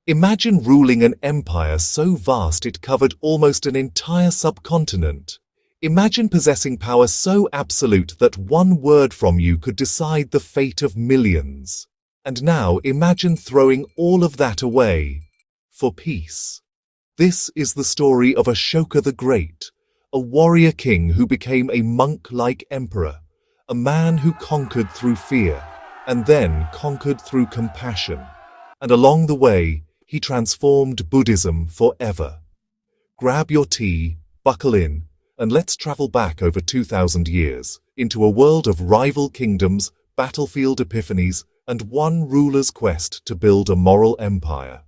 Imagine ruling an empire so vast it covered almost an entire subcontinent. Imagine possessing power so absolute that one word from you could decide the fate of millions. And now imagine throwing all of that away for peace. This is the story of Ashoka the Great, a warrior king who became a monk-like emperor, a man who conquered through fear and then conquered through compassion. And along the way, he transformed Buddhism forever. Grab your tea, buckle in, and let's travel back over 2,000 years into a world of rival kingdoms, battlefield epiphanies, and one ruler's quest to build a moral empire.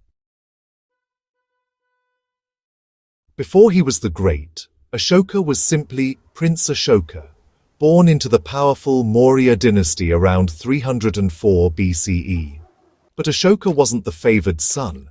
Before he was the Great, Ashoka was simply Prince Ashoka, born into the powerful Maurya dynasty around 304 BCE. But Ashoka wasn't the favored son.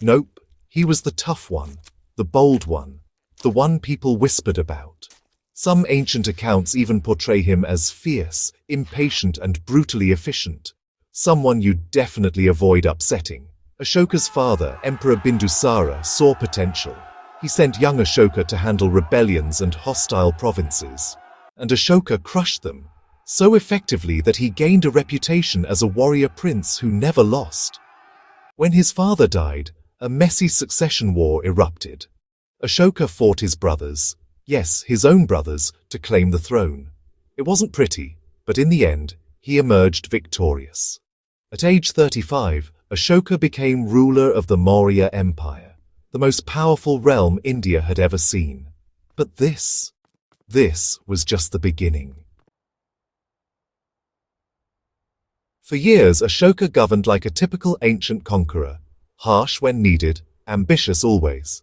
Nope, he was the tough one, the bold one, the one people whispered about. Some ancient accounts even portray him as fierce, impatient, and brutally efficient. Someone you'd definitely avoid upsetting. Ashoka's father, Emperor Bindusara, saw potential. He sent young Ashoka to handle rebellions and hostile provinces. And Ashoka crushed them, so effectively that he gained a reputation as a warrior prince who never lost. When his father died, a messy succession war erupted. Ashoka fought his brothers, yes, his own brothers, to claim the throne. It wasn't pretty, but in the end, he emerged victorious. At age 35, Ashoka became ruler of the Maurya Empire, the most powerful realm India had ever seen. But this was just the beginning. For years, Ashoka governed like a typical ancient conqueror, harsh when needed, ambitious always.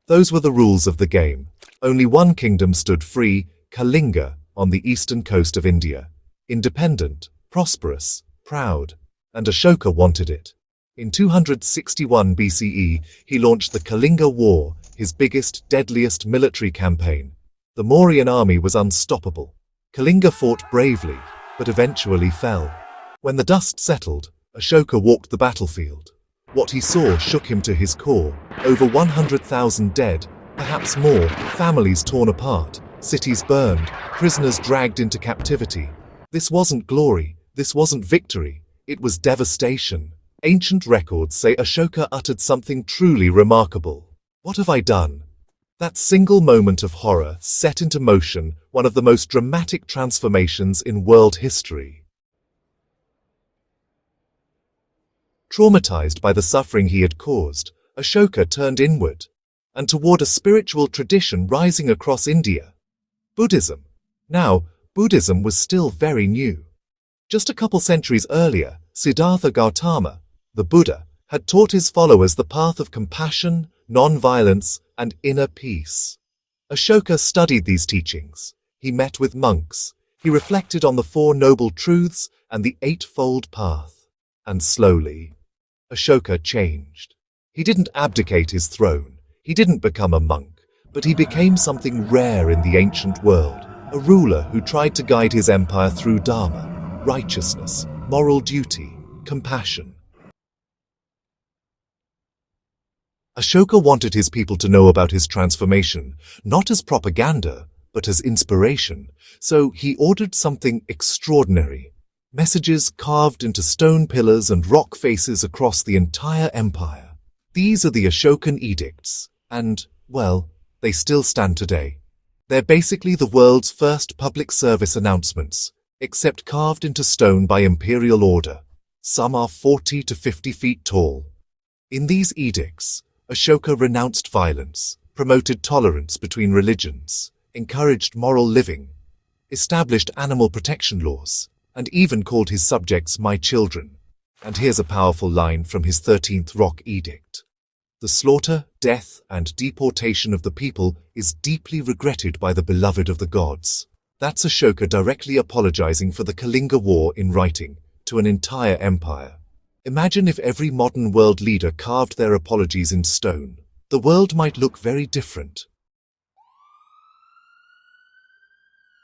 Those were the rules of the game. Only one kingdom stood free, Kalinga, on the eastern coast of India. Independent, prosperous, proud, and Ashoka wanted it. In 261 BCE, he launched the Kalinga War, his biggest, deadliest military campaign. The Mauryan army was unstoppable. Kalinga fought bravely, but eventually fell. When the dust settled, Ashoka walked the battlefield. What he saw shook him to his core. Over 100,000 dead, perhaps more, families torn apart, cities burned, prisoners dragged into captivity. This wasn't glory, this wasn't victory, it was devastation. Ancient records say Ashoka uttered something truly remarkable. "What have I done?" That single moment of horror set into motion one of the most dramatic transformations in world history. Traumatized by the suffering he had caused, Ashoka turned inward, and toward a spiritual tradition rising across India. Buddhism. Now, Buddhism was still very new. Just a couple centuries earlier, Siddhartha Gautama, the Buddha, had taught his followers the path of compassion, non-violence, and inner peace. Ashoka studied these teachings. He met with monks. He reflected on the Four Noble Truths and the Eightfold Path. And slowly, Ashoka changed. He didn't abdicate his throne. He didn't become a monk, but he became something rare in the ancient world, a ruler who tried to guide his empire through dharma, righteousness, moral duty, compassion. Ashoka wanted his people to know about his transformation, not as propaganda, but as inspiration, so he ordered something extraordinary. Messages carved into stone pillars and rock faces across the entire empire. These are the Ashokan edicts, and, well, they still stand today. They're basically the world's first public service announcements, except carved into stone by imperial order. Some are 40 to 50 feet tall. In these edicts, Ashoka renounced violence, promoted tolerance between religions, encouraged moral living, established animal protection laws, and even called his subjects my children. And here's a powerful line from his 13th rock edict. The slaughter, death, and deportation of the people is deeply regretted by the beloved of the gods. That's Ashoka directly apologizing for the Kalinga War in writing, to an entire empire. Imagine if every modern world leader carved their apologies in stone. The world might look very different.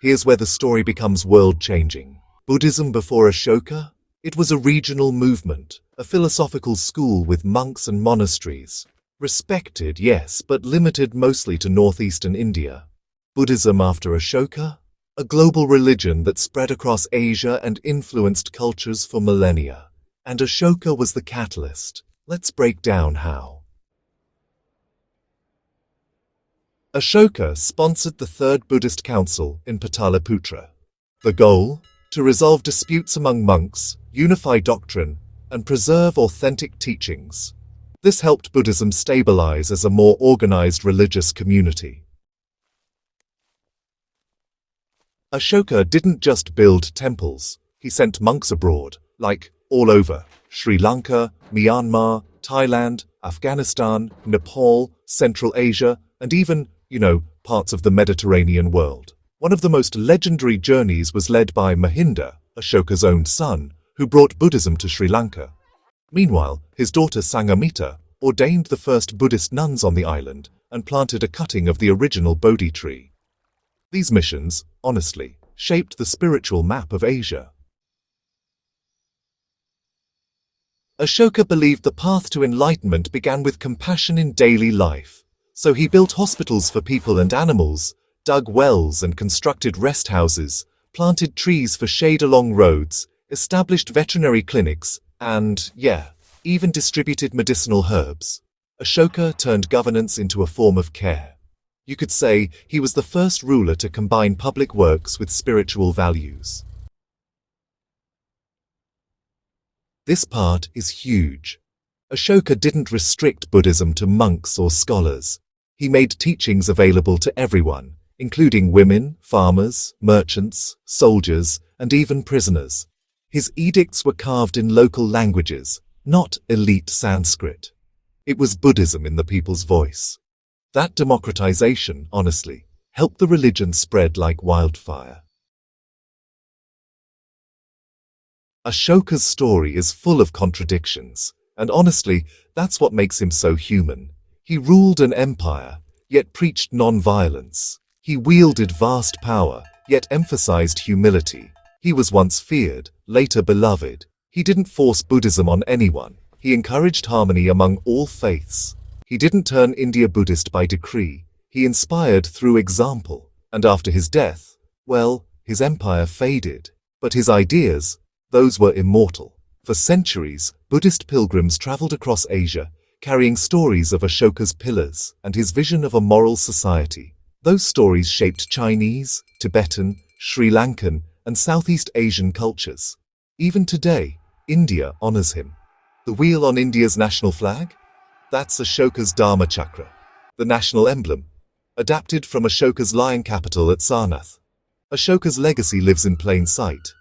Here's where the story becomes world-changing. Buddhism before Ashoka? It was a regional movement, a philosophical school with monks and monasteries. Respected, yes, but limited mostly to northeastern India. Buddhism after Ashoka? A global religion that spread across Asia and influenced cultures for millennia. And Ashoka was the catalyst. Let's break down how. Ashoka sponsored the Third Buddhist Council in Pataliputra. The goal? To resolve disputes among monks, unify doctrine, and preserve authentic teachings. This helped Buddhism stabilize as a more organized religious community. Ashoka didn't just build temples, he sent monks abroad, like all over Sri Lanka, Myanmar, Thailand, Afghanistan, Nepal, Central Asia, and even, parts of the Mediterranean world. One of the most legendary journeys was led by Mahinda, Ashoka's own son, who brought Buddhism to Sri Lanka. Meanwhile, his daughter Sanghamitta ordained the first Buddhist nuns on the island and planted a cutting of the original Bodhi tree. These missions, honestly, shaped the spiritual map of Asia. Ashoka believed the path to enlightenment began with compassion in daily life, so he built hospitals for people and animals, dug wells and constructed rest houses, planted trees for shade along roads, established veterinary clinics, and, even distributed medicinal herbs. Ashoka turned governance into a form of care. You could say he was the first ruler to combine public works with spiritual values. This part is huge. Ashoka didn't restrict Buddhism to monks or scholars. He made teachings available to everyone, including women, farmers, merchants, soldiers, and even prisoners. His edicts were carved in local languages, not elite Sanskrit. It was Buddhism in the people's voice. That democratization, honestly, helped the religion spread like wildfire. Ashoka's story is full of contradictions, and honestly, that's what makes him so human. He ruled an empire, yet preached non-violence. He wielded vast power, yet emphasized humility. He was once feared, later beloved. He didn't force Buddhism on anyone. He encouraged harmony among all faiths. He didn't turn India Buddhist by decree. He inspired through example. And after his death, his empire faded. But his ideas, those were immortal. For centuries, Buddhist pilgrims traveled across Asia, carrying stories of Ashoka's pillars and his vision of a moral society. Those stories shaped Chinese, Tibetan, Sri Lankan, and Southeast Asian cultures. Even today, India honors him. The wheel on India's national flag? That's Ashoka's Dharma Chakra, the national emblem, adapted from Ashoka's lion capital at Sarnath. Ashoka's legacy lives in plain sight.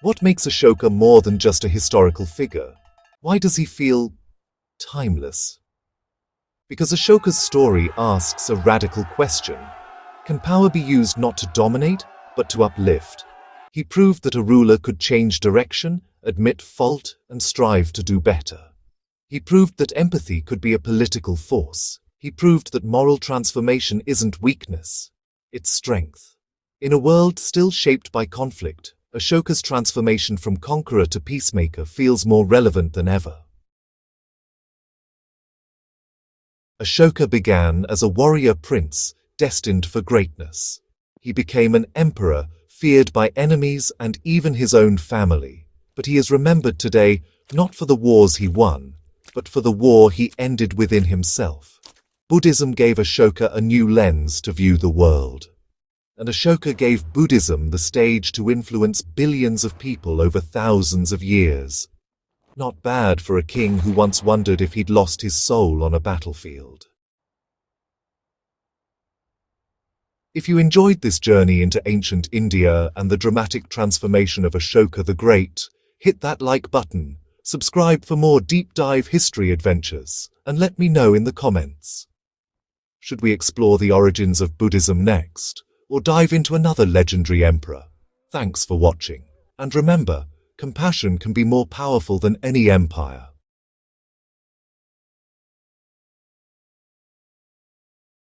What makes Ashoka more than just a historical figure? Why does he feel timeless? Because Ashoka's story asks a radical question. Can power be used not to dominate, but to uplift? He proved that a ruler could change direction, admit fault, and strive to do better. He proved that empathy could be a political force. He proved that moral transformation isn't weakness, it's strength. In a world still shaped by conflict, Ashoka's transformation from conqueror to peacemaker feels more relevant than ever. Ashoka began as a warrior prince, destined for greatness. He became an emperor, feared by enemies and even his own family. But he is remembered today not for the wars he won, but for the war he ended within himself. Buddhism gave Ashoka a new lens to view the world. And Ashoka gave Buddhism the stage to influence billions of people over thousands of years. Not bad for a king who once wondered if he'd lost his soul on a battlefield. If you enjoyed this journey into ancient India and the dramatic transformation of Ashoka the Great, hit that like button, subscribe for more deep dive history adventures, and let me know in the comments. Should we explore the origins of Buddhism next, or dive into another legendary emperor? Thanks for watching, and remember, compassion can be more powerful than any empire.